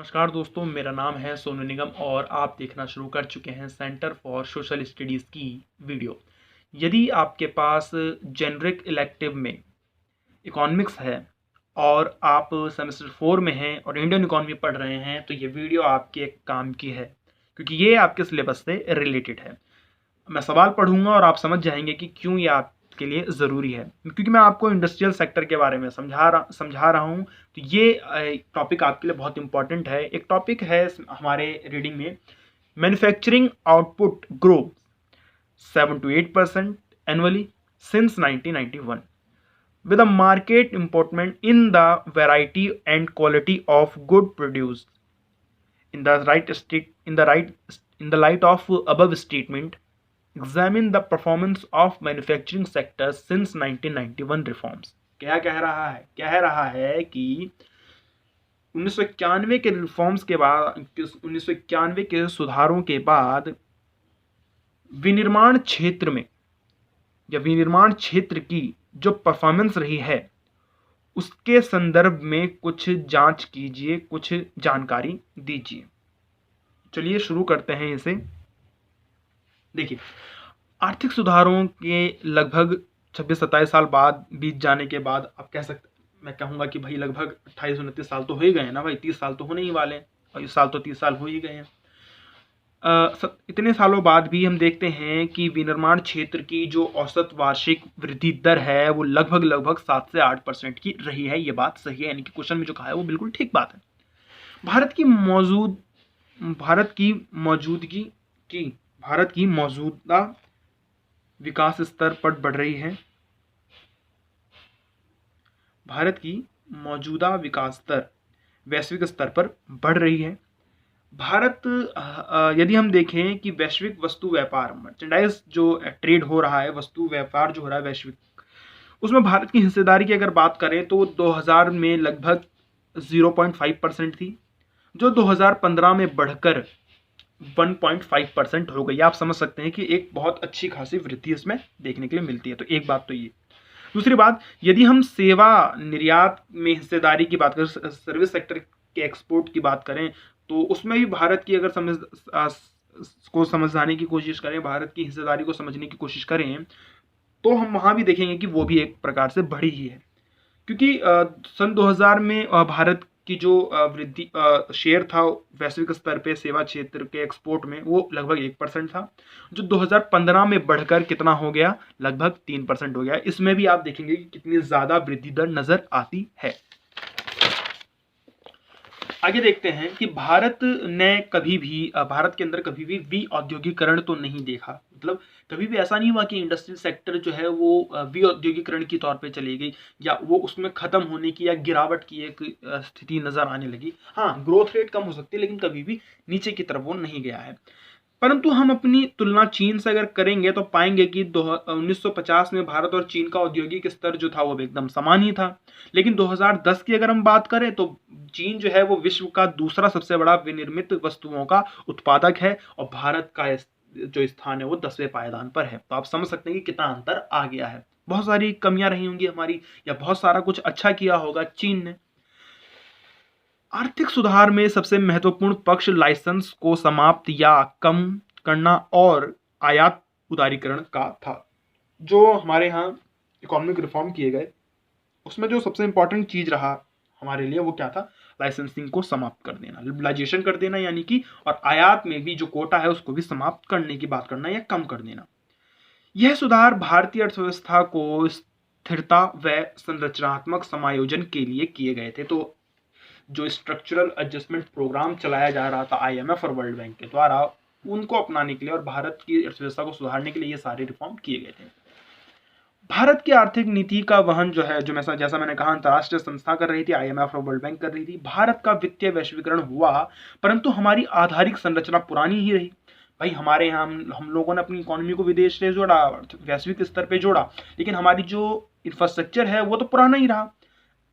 नमस्कार दोस्तों, मेरा नाम है सोनू निगम और आप देखना शुरू कर चुके हैं सेंटर फॉर सोशल स्टडीज़ की वीडियो। यदि आपके पास जेनरिक इलेक्टिव में इकोनॉमिक्स है और आप सेमेस्टर 4 में हैं और इंडियन इकोनॉमी पढ़ रहे हैं तो ये वीडियो आपके काम की है, क्योंकि ये आपके सिलेबस से रिलेटेड है। मैं सवाल पढ़ूंगा और आप समझ जाएंगे कि क्यों ये आपके लिए ज़रूरी है, क्योंकि मैं आपको इंडस्ट्रियल सेक्टर के बारे में समझा रहा हूँ। तो ये टॉपिक आपके लिए बहुत इंपॉर्टेंट है। एक टॉपिक है हमारे रीडिंग में, manufacturing output grow 7 to 8% annually since 1991 with a market improvement in the variety and quality of good produced. In the light of above statement, examine the performance of manufacturing sector since 1991 reforms. क्या कह रहा है? कह रहा है कि 1991 के reforms के बाद, 1991 के सुधारों के बाद विनिर्माण क्षेत्र में या विनिर्माण क्षेत्र की जो परफॉर्मेंस रही है उसके संदर्भ में कुछ जांच कीजिए, कुछ जानकारी दीजिए। चलिए शुरू करते हैं इसे। देखिए, आर्थिक सुधारों के लगभग 26-27 साल बाद बीत जाने के बाद आप मैं कहूँगा कि भाई लगभग 28-29 साल तो हो ही गए हैं ना भाई, 30 साल तो होने ही वाले हैं और इस साल तो 30 साल हो ही गए हैं। इतने सालों बाद भी हम देखते हैं कि विनिर्माण क्षेत्र की जो औसत वार्षिक वृद्धि दर है वो लगभग 7 से 8% की रही है। ये बात सही है, यानी कि क्वेश्चन में जो कहा है वो बिल्कुल ठीक बात है। भारत की मौजूदा विकास स्तर पर बढ़ रही है। भारत की मौजूदा विकास दर वैश्विक स्तर पर बढ़ रही है। भारत यदि हम देखें कि वैश्विक वस्तु व्यापार, मर्चेंडाइज जो ट्रेड हो रहा है, वस्तु व्यापार जो हो रहा है वैश्विक, उसमें भारत की हिस्सेदारी की अगर बात करें तो 2000 में लगभग 0.5% थी, जो 2015 में बढ़कर 1.5% हो गई। आप समझ सकते हैं कि एक बहुत अच्छी खासी वृद्धि इसमें देखने के लिए मिलती है। तो एक बात तो ये। दूसरी बात, यदि हम सेवा निर्यात में हिस्सेदारी की बात करें, सर्विस सेक्टर के एक्सपोर्ट की बात करें, तो उसमें भी भारत की अगर समझाने की कोशिश करें, भारत की हिस्सेदारी को समझने की कोशिश करें, तो हम वहां भी देखेंगे कि वो भी एक प्रकार से बढ़ी ही है। क्योंकि सन 2000 में भारत की जो वृद्धि शेयर था वैश्विक स्तर पे सेवा क्षेत्र के एक्सपोर्ट में, वो लगभग 1% था, जो 2015 में बढ़कर कितना हो गया, लगभग 3% हो गया। इसमें भी आप देखेंगे कि कितनी ज्यादा वृद्धि दर नजर आती है। आगे देखते हैं कि भारत के अंदर कभी भी विऔद्योगिकरण तो नहीं देखा। मतलब कभी भी ऐसा नहीं हुआ कि इंडस्ट्रियल सेक्टर जो है वो विऔद्योगिकरण की तौर पे चली गई या वो उसमें खत्म होने की या गिरावट की एक स्थिति नजर आने लगी। हाँ, ग्रोथ रेट कम हो सकती है लेकिन कभी भी नीचे की तरफ वो नहीं गया है। परंतु हम अपनी तुलना चीन से अगर करेंगे तो पाएंगे कि 1950 में भारत और चीन का औद्योगिक स्तर जो था वो एकदम समान ही था। लेकिन 2010 की अगर हम बात करें तो चीन जो है वो विश्व का दूसरा सबसे बड़ा विनिर्मित वस्तुओं का उत्पादक है और भारत का जो स्थान है वो 10वें पायदान पर है। तो आप समझ सकते हैं कि कितना अंतर आ गया है। बहुत सारी कमियां रही होंगी हमारी या बहुत सारा कुछ अच्छा किया होगा चीन ने। आर्थिक सुधार में सबसे महत्वपूर्ण पक्ष लाइसेंस को समाप्त या कम करना और आयात उदारीकरण का था। जो हमारे यहाँ इकोनॉमिक रिफॉर्म किए गए उसमें जो सबसे इंपॉर्टेंट चीज रहा हमारे लिए वो क्या था, लाइसेंसिंग को समाप्त कर देना, लिबरलाइजेशन कर देना, यानी कि और आयात में भी जो कोटा है उसको भी समाप्त करने की बात करना या कम कर देना। यह सुधार भारतीय अर्थव्यवस्था को स्थिरता व संरचनात्मक समायोजन के लिए किए गए थे। तो जो स्ट्रक्चरल एडजस्टमेंट प्रोग्राम चलाया जा रहा था IMF और वर्ल्ड बैंक के द्वारा, उनको अपनाने के लिए और भारत की अर्थव्यवस्था को सुधारने के लिए ये सारे रिफॉर्म किए गए थे। भारत की आर्थिक नीति का वहन जो है, जैसा मैंने कहा, अंतरराष्ट्रीय संस्था कर रही थी, IMF और वर्ल्ड बैंक कर रही थी। भारत का वित्तीय वैश्वीकरण हुआ परंतु हमारी आधारिक संरचना पुरानी ही रही। भाई हमारे यहाँ हम लोगों ने अपनी इकोनॉमी को विदेश से जोड़ा, वैश्विक स्तर पे जोड़ा, लेकिन हमारी जो इंफ्रास्ट्रक्चर है वो तो पुराना ही रहा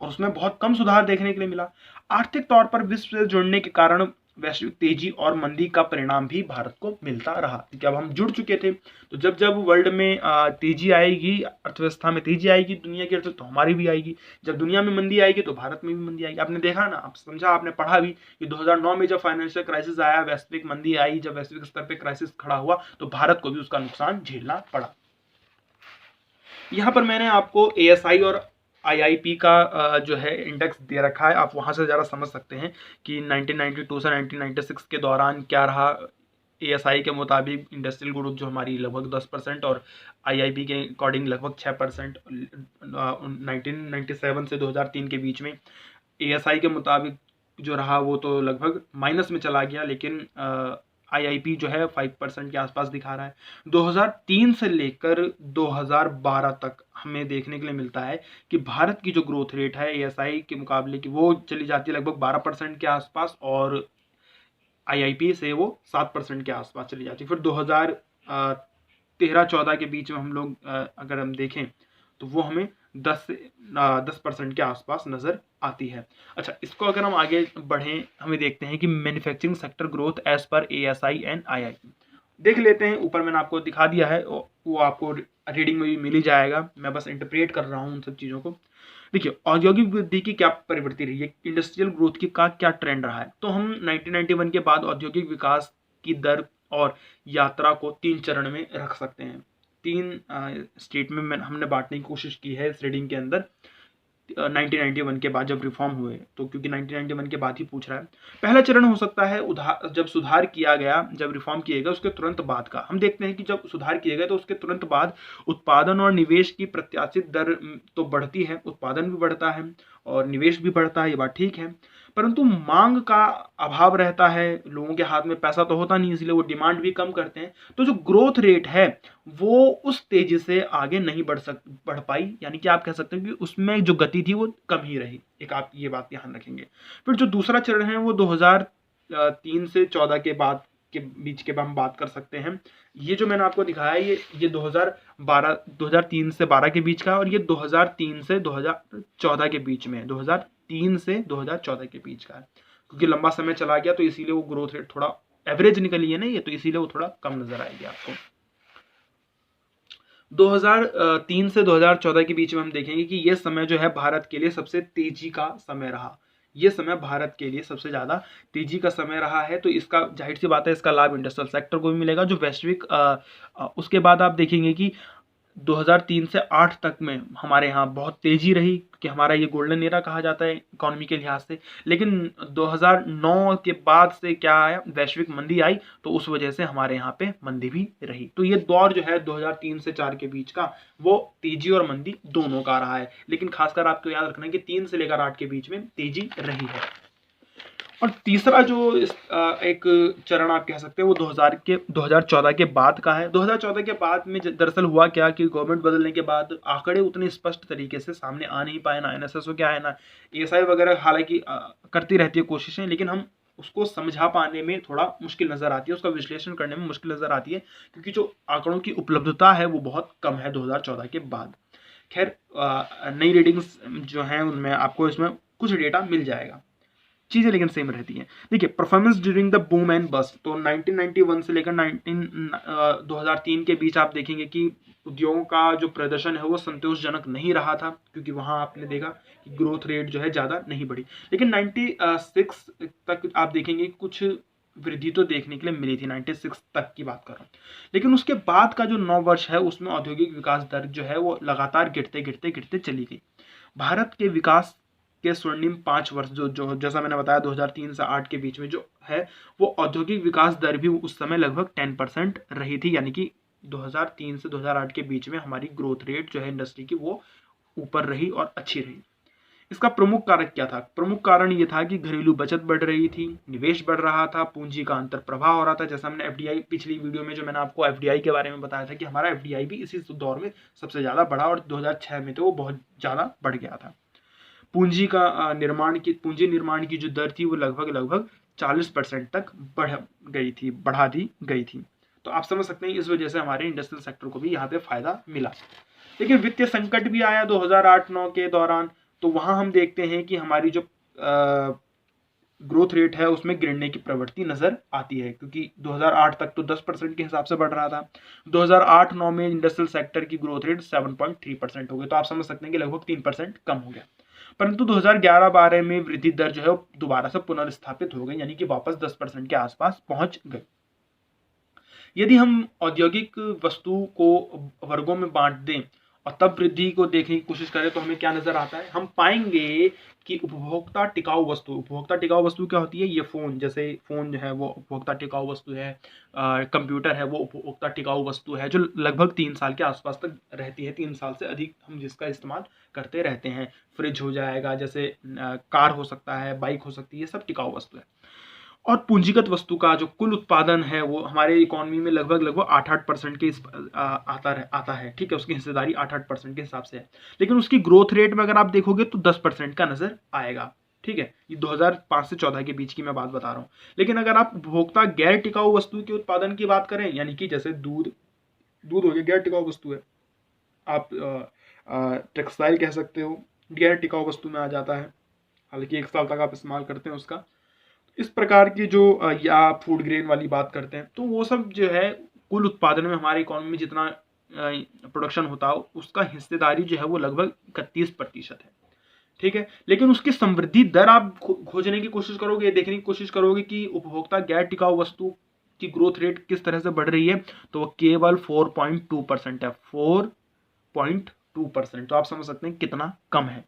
और उसमें बहुत कम सुधार देखने के लिए मिला। आर्थिक तौर पर विश्व से जुड़ने के कारण वैश्विक तेजी और मंदी का परिणाम भी भारत को मिलता रहा, क्योंकि अब हम जुड़ चुके थे। तो जब जब वर्ल्ड में तेजी आएगी, अर्थव्यवस्था में तेजी आएगी, दुनिया की अर्थव्यवस्था तो हमारी भी आएगी। जब दुनिया में मंदी आएगी तो भारत में भी मंदी आएगी। आपने देखा ना, आप समझा, आपने पढ़ा भी कि 2009 में जब फाइनेंशियल क्राइसिस आया, वैश्विक मंदी आई, जब वैश्विक स्तर पर क्राइसिस खड़ा हुआ तो भारत को भी उसका नुकसान झेलना पड़ा। यहाँ पर मैंने आपको ASI और IIP का जो है इंडेक्स दे रखा है, आप वहाँ से ज़रा समझ सकते हैं कि 1992 से 1996 के दौरान क्या रहा। ASI के मुताबिक इंडस्ट्रियल ग्रोथ जो हमारी लगभग 10% और IIP के अकॉर्डिंग लगभग 6%। 1997 से 2003 के बीच में ASI के मुताबिक जो रहा वो तो लगभग माइनस में चला गया, लेकिन IIP जो है 5% के आसपास दिखा रहा है। 2003 से लेकर 2012 तक हमें देखने के लिए मिलता है कि भारत की जो ग्रोथ रेट है ASI के मुकाबले की वो चली जाती है लगभग 12% के आसपास, और IIP से वो 7% के आसपास चली जाती है। फिर 2013-14 के बीच में हम लोग अगर हम देखें तो वो हमें 10% के आसपास नजर आती है। अच्छा, इसको अगर हम आगे बढ़ें, हमें देखते हैं कि manufacturing sector growth as per ASI and IIP देख लेते हैं। ऊपर मैंने आपको दिखा दिया है, वो आपको रीडिंग में भी मिल ही जाएगा, मैं बस इंटरप्रेट कर रहा हूँ उन सब चीज़ों को। देखिए, औद्योगिक वृद्धि की क्या प्रवृत्ति रही है, इंडस्ट्रियल ग्रोथ की का क्या ट्रेंड रहा है। तो हम 1991 के बाद औद्योगिक विकास की दर और यात्रा को 3 चरण में रख सकते हैं। 3 स्टेट में हमने बांटने की कोशिश की है इस रीडिंग के अंदर। 1991 के बाद जब रिफॉर्म हुए, तो क्योंकि 1991 के बाद ही पूछ रहा है। पहला चरण हो सकता है जब सुधार किया गया, जब रिफॉर्म किया गया उसके तुरंत बाद का। हम देखते हैं कि जब सुधार किए गए तो उसके तुरंत बाद उत्पादन और निवेश की प्रत्याशित दर तो बढ़ती है, उत्पादन भी बढ़ता है और निवेश भी बढ़ता है, ये बात ठीक है, परंतु मांग का अभाव रहता है, लोगों के हाथ में पैसा तो होता नहीं, इसलिए वो डिमांड भी कम करते हैं। तो जो ग्रोथ रेट है वो उस तेजी से आगे नहीं बढ़ पाई, यानी कि आप कह सकते हैं कि उसमें जो गति थी वो कम ही रही। एक आप ये बात ध्यान रखेंगे। फिर जो दूसरा चरण है वो 2003 से 14 के बाद के बीच के हम बात कर सकते हैं। ये जो मैंने आपको दिखाया है ये 2003 से 12 के बीच का, और ये 2003 से 2014 के बीच में है, 2003 से 2014 के बीच का है, क्योंकि लंबा समय चला गया तो इसीलिए वो ग्रोथ रेट थोड़ा एवरेज निकली है ना ये, तो इसीलिए वो थोड़ा कम नजर आएगी आपको। 2003 से 2014 के बीच में हम देखेंगे कि ये समय जो है भारत के लिए सबसे तेजी का समय रहा। ये समय भारत के लिए सबसे ज्यादा तेजी का समय रहा है, तो इसका जाहिर सी बात है इसका लाभ इंडस्ट्रियल सेक्टर को भी मिलेगा जो वैश्विक। उसके बाद आप देखेंगे कि 2003 से 8 तक में हमारे यहाँ बहुत तेजी रही, कि हमारा ये गोल्डन एरा कहा जाता है इकोनॉमी के लिहाज से। लेकिन 2009 के बाद से क्या आया, वैश्विक मंदी आई, तो उस वजह से हमारे यहाँ पे मंदी भी रही। तो ये दौर जो है 2003 से 4 के बीच का, वो तेजी और मंदी दोनों का रहा है, लेकिन खासकर आपको याद रखना है कि 3 से लेकर 8 के बीच में तेजी रही है। और तीसरा जो एक चरण आप कह सकते हैं वो 2014 के बाद का है। 2014 के बाद में दरअसल हुआ क्या कि गवर्नमेंट बदलने के बाद आंकड़े उतने स्पष्ट तरीके से सामने आ नहीं पाए, ना NSSO क्या है ना ASI वगैरह, हालांकि करती रहती है कोशिशें, लेकिन हम उसको समझा पाने में थोड़ा मुश्किल नजर आती है, उसका विश्लेषण करने में मुश्किल नजर आती है, क्योंकि जो आंकड़ों की उपलब्धता है वो बहुत कम है 2014 के बाद। खैर, नई रीडिंग्स जो हैं उनमें आपको इसमें कुछ डेटा मिल जाएगा, चीजें लेकिन सेम रहती हैं। देखिए, performance during the boom and bast, तो 1991 से लेकर 2003 के बीच आप देखेंगे कि उद्योगों का जो प्रदर्शन है वो संतोषजनक नहीं रहा था, क्योंकि वहां आपने देखा कि ग्रोथ रेट जो है ज्यादा नहीं बढ़ी। लेकिन 96 तक आप देखेंगे कुछ वृद्धि तो देखने के लिए मिली थी, 96 तक की बात कर रहा हूँ। लेकिन उसके बाद का जो 9 वर्ष है उसमें औद्योगिक विकास दर जो है वो लगातार गिरते चली गई। भारत के विकास के स्वर्णिम 5 वर्ष जो जैसा मैंने बताया 2003 से 8 के बीच में जो है, वो औद्योगिक विकास दर भी उस समय लगभग 10% रही थी, यानी कि 2003 से 2008 के बीच में हमारी ग्रोथ रेट जो है इंडस्ट्री की वो ऊपर रही और अच्छी रही। इसका प्रमुख कारक क्या था? प्रमुख कारण ये था कि घरेलू बचत बढ़ रही थी, निवेश बढ़ रहा था, पूंजी का अंतर प्रवाह हो रहा था। जैसा हमने FDI पिछली वीडियो में जो मैंने आपको FDI के बारे में बताया था कि हमारा FDI भी इसी दौर में सबसे ज्यादा बढ़ा, और 2006 में तो वो बहुत ज्यादा बढ़ गया था। पूंजी निर्माण की जो दर थी वो लगभग 40% तक बढ़ा दी गई थी। तो आप समझ सकते हैं इस वजह से हमारे इंडस्ट्रियल सेक्टर को भी यहाँ पे फायदा मिला। लेकिन वित्तीय संकट भी आया 2008-9 के दौरान, तो वहां हम देखते हैं कि हमारी जो ग्रोथ रेट है उसमें गिरने की प्रवृत्ति नजर आती है, क्योंकि 2008 तक तो 10% के हिसाब से बढ़ रहा था। 2008-9 में इंडस्ट्रियल सेक्टर की ग्रोथ रेट 7.3% हो गई, तो आप समझ सकते हैं कि लगभग 3% कम हो गया। परंतु 2011-12 में वृद्धि दर जो है दोबारा से पुनर्स्थापित हो गई, यानी कि वापस 10% के आसपास पहुंच गई। यदि हम औद्योगिक वस्तु को वर्गों में बांट दें और तब वृद्धि को देखने की कोशिश करें तो हमें क्या नजर आता है, हम पाएंगे कि उपभोक्ता टिकाऊ वस्तु क्या होती है, ये फोन, जैसे फोन जो है वो उपभोक्ता टिकाऊ वस्तु है, कंप्यूटर है वो उपभोक्ता टिकाऊ वस्तु है, जो लगभग 3 साल के आसपास तक रहती है, 3 साल से अधिक हम जिसका इस्तेमाल करते रहते हैं। फ्रिज हो जाएगा, जैसे कार हो सकता है, बाइक हो सकती है, ये सब टिकाऊ वस्तु है। और पूंजीगत वस्तु का जो कुल उत्पादन है वो हमारे इकोनॉमी में लगभग 8% के आता है, ठीक है, उसकी हिस्सेदारी 8% के हिसाब से है। लेकिन उसकी ग्रोथ रेट में अगर आप देखोगे तो 10% का नजर आएगा, ठीक है। ये 2005 से 14 के बीच की मैं बात बता रहा हूँ। लेकिन अगर आप उपभोक्ता गैर टिकाऊ वस्तु के उत्पादन की बात करें, यानी कि जैसे दूध हो गया, गैर टिकाऊ वस्तु है, आप टेक्सटाइल कह सकते हो, गैर टिकाऊ वस्तु में आ जाता है, हालांकि 1 साल तक आप इस्तेमाल करते हैं उसका। इस प्रकार की जो या फूड ग्रेन वाली बात करते हैं, तो वो सब जो है कुल उत्पादन में हमारी इकोनॉमी में जितना प्रोडक्शन होता हो उसका हिस्सेदारी जो है वो लगभग 31% है, ठीक है। लेकिन उसकी समृद्धि दर आप खोजने की कोशिश करोगे, देखने की कोशिश करोगे कि उपभोक्ता गैर टिकाऊ वस्तु की ग्रोथ रेट किस तरह से बढ़ रही है, तो वो केवल 4.2% है, 4.2%। तो आप समझ सकते हैं कितना कम है।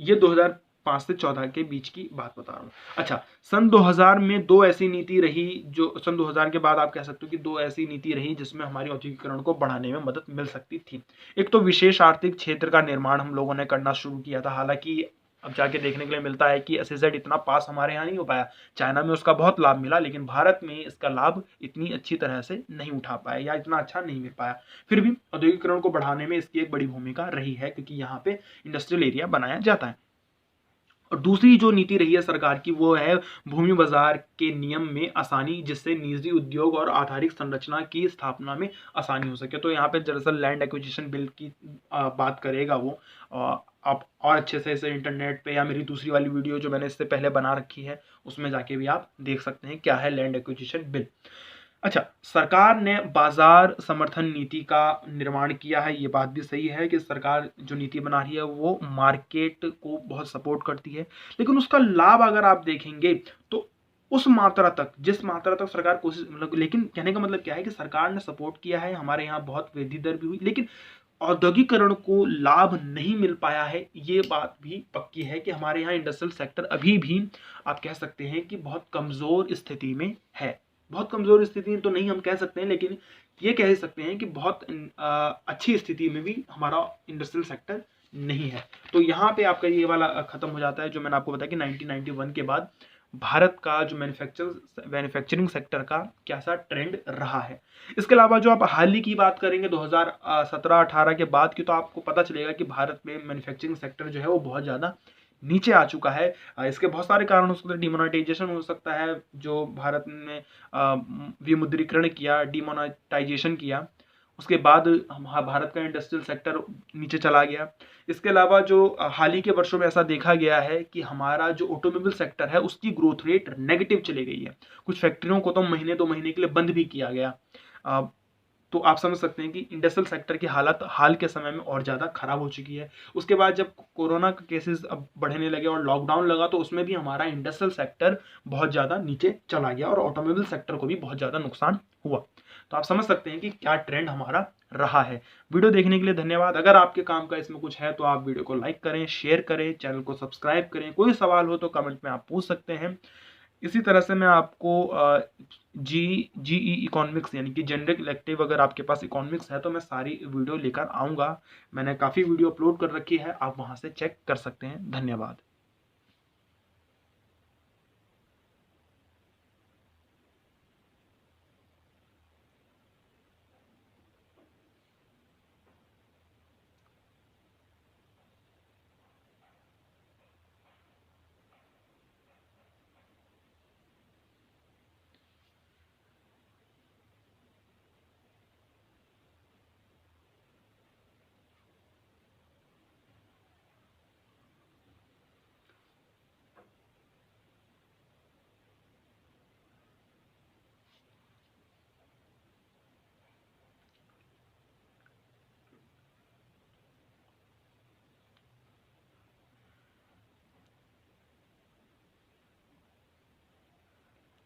ये 2005 से 14 के बीच की बात बता रहा हूँ। अच्छा, सन 2000 में दो ऐसी नीति रही, जो सन 2000 के बाद आप कह सकते हो कि दो ऐसी नीति रही जिसमें हमारी औद्योगिकरण को बढ़ाने में मदद मिल सकती थी। एक तो विशेष आर्थिक क्षेत्र का निर्माण हम लोगों ने करना शुरू किया था, हालांकि अब जाके देखने के लिए मिलता है कि SEZ इतना पास हमारे यहाँ नहीं हो पाया। चाइना में उसका बहुत लाभ मिला, लेकिन भारत में इसका लाभ इतनी अच्छी तरह से नहीं उठा पाया या इतना अच्छा नहीं मिल पाया। फिर भी औद्योगिकरण को बढ़ाने में इसकी एक बड़ी भूमिका रही है, क्योंकि यहाँ पे इंडस्ट्रियल एरिया बनाया जाता है। और दूसरी जो नीति रही है सरकार की, वो है भूमि बाजार के नियम में आसानी, जिससे निजी उद्योग और आधारिक संरचना की स्थापना में आसानी हो सके। तो यहाँ पे दरअसल लैंड एक्विजिशन बिल की बात करेगा वो। आप और अच्छे से इसे इंटरनेट पे या मेरी दूसरी वाली वीडियो जो मैंने इससे पहले बना रखी है उसमें जाके भी आप देख सकते हैं क्या है लैंड एक्विजिशन बिल। अच्छा, सरकार ने बाजार समर्थन नीति का निर्माण किया है। ये बात भी सही है कि सरकार जो नीति बना रही है वो मार्केट को बहुत सपोर्ट करती है, लेकिन उसका लाभ अगर आप देखेंगे तो उस मात्रा तक, जिस मात्रा तक सरकार कोशिश, मतलब, लेकिन कहने का मतलब क्या है कि सरकार ने सपोर्ट किया है, हमारे यहाँ बहुत वृद्धि दर भी हुई, लेकिन औद्योगिकरण को लाभ नहीं मिल पाया है। ये बात भी पक्की है कि हमारे यहाँ इंडस्ट्रियल सेक्टर अभी भी आप कह सकते हैं कि बहुत कमजोर स्थिति में है। बहुत कमजोर स्थिति तो नहीं हम कह सकते हैं, लेकिन ये कह सकते हैं कि बहुत अच्छी स्थिति में भी हमारा इंडस्ट्रियल सेक्टर नहीं है। तो यहाँ पे आपका ये वाला खत्म हो जाता है जो मैंने आपको बताया कि 1991 के बाद भारत का जो मैन्युफैक्चरिंग सेक्टर का कैसा ट्रेंड रहा है। इसके अलावा जो आप हाल ही की बात करेंगे 2017-18 के बाद की, तो आपको पता चलेगा कि भारत में मैन्युफैक्चरिंग सेक्टर जो है वो बहुत ज़्यादा नीचे आ चुका है। इसके बहुत सारे कारण हो सकते हैं। डिमोनेटाइजेशन हो सकता है, जो भारत ने विमुद्रीकरण किया, डिमोनेटाइजेशन किया, उसके बाद भारत का इंडस्ट्रियल सेक्टर नीचे चला गया। इसके अलावा जो हाल ही के वर्षों में ऐसा देखा गया है कि हमारा जो ऑटोमोबाइल सेक्टर है उसकी ग्रोथ रेट नेगेटिव चली गई है। कुछ फैक्ट्रियों को तो महीने 2 महीने के लिए बंद भी किया गया। तो आप समझ सकते हैं कि इंडस्ट्रियल सेक्टर की हालत हाल के समय में और ज़्यादा खराब हो चुकी है। उसके बाद जब कोरोना के केसेस अब बढ़ने लगे और लॉकडाउन लगा, तो उसमें भी हमारा इंडस्ट्रियल सेक्टर बहुत ज़्यादा नीचे चला गया और ऑटोमोबाइल सेक्टर को भी बहुत ज़्यादा नुकसान हुआ। तो आप समझ सकते हैं कि क्या ट्रेंड हमारा रहा है। वीडियो देखने के लिए धन्यवाद। अगर आपके काम का इसमें कुछ है तो आप वीडियो को लाइक करें, शेयर करें, चैनल को सब्सक्राइब करें। कोई सवाल हो तो कमेंट में आप पूछ सकते हैं। इसी तरह से मैं आपको जीई इकोनॉमिक्स यानी कि जनरल इलेक्टिव, अगर आपके पास इकोनॉमिक्स है तो मैं सारी वीडियो लेकर आऊँगा। मैंने काफ़ी वीडियो अपलोड कर रखी है, आप वहाँ से चेक कर सकते हैं। धन्यवाद।